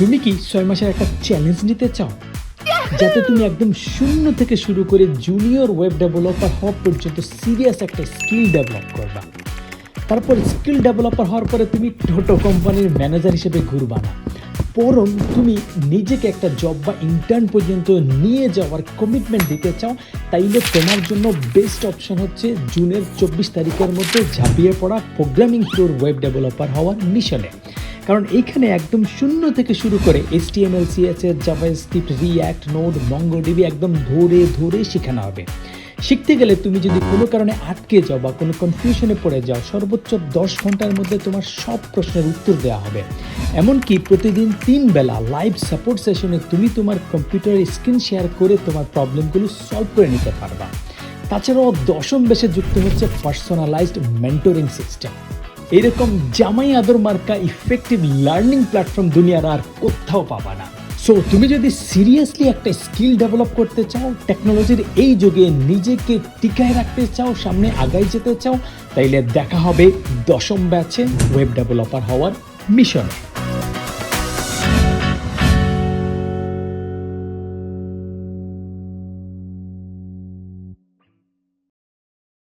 তুমি কি 6 মাসের একটা চ্যালেঞ্জ নিতে চাও যাতে তুমি একদম শূন্য থেকে শুরু করে জুনিয়র ওয়েব ডেভেলপার হওয়া পর্যন্ত সিরিয়াস একটা স্কিল ডেভেলপ করবা। তারপর স্কিল ডেভেলপার হওয়ার পরে তুমি টোটো কোম্পানির ম্যানেজার হিসেবে ঘুরবা না, বরং তুমি নিজেকে একটা জব বা ইন্টার্ন পর্যন্ত নিয়ে যাওয়ার কমিটমেন্ট দিতে চাও, তাইলে তোমার জন্য বেস্ট অপশন হচ্ছে জুনের 24 তারিখের মধ্যে ঝাঁপিয়ে পড়া প্রোগ্রামিং থ্রুর ওয়েব ডেভেলপার হওয়ার মিশনে। কারণ এইখানে একদম শূন্য থেকে শুরু করে HTML, CSS, JavaScript, react, node, MongoDB একদম ধরে ধরে শেখানো হবে। শিখতে গেলে তুমি যদি কোনো কারণে আটকে যাও বা কোনো কনফিউশনে পড়ে যাও, সর্বোচ্চ 10 ঘন্টার মধ্যে তোমার সব প্রশ্নের উত্তর দেওয়া হবে। এমনকি প্রতিদিন 3 বেলা লাইভ সাপোর্ট সেশনে তুমি তোমার কম্পিউটারের স্ক্রিন শেয়ার করে তোমার প্রবলেমগুলো সলভ করে নিতে পারবা। তাছাড়াও 10ম বেশে যুক্ত হচ্ছে পার্সোনালাইজড মেন্টরিং সিস্টেম। এরকম জামাই আদর মার্কা ইফেক্টিভ লার্নিং প্ল্যাটফর্ম দুনিয়ার আর কোথাও পাবা না। সো তুমি যদি সিরিয়াসলি একটা স্কিল ডেভেলপ করতে চাও, টেকনোলজির এই যুগে নিজেকে টিকায় রাখতে চাও, সামনে আগায় যেতে চাও, তাইলে দেখা হবে 10ম ব্যাচে ওয়েব ডেভেলপার হওয়ার মিশনে।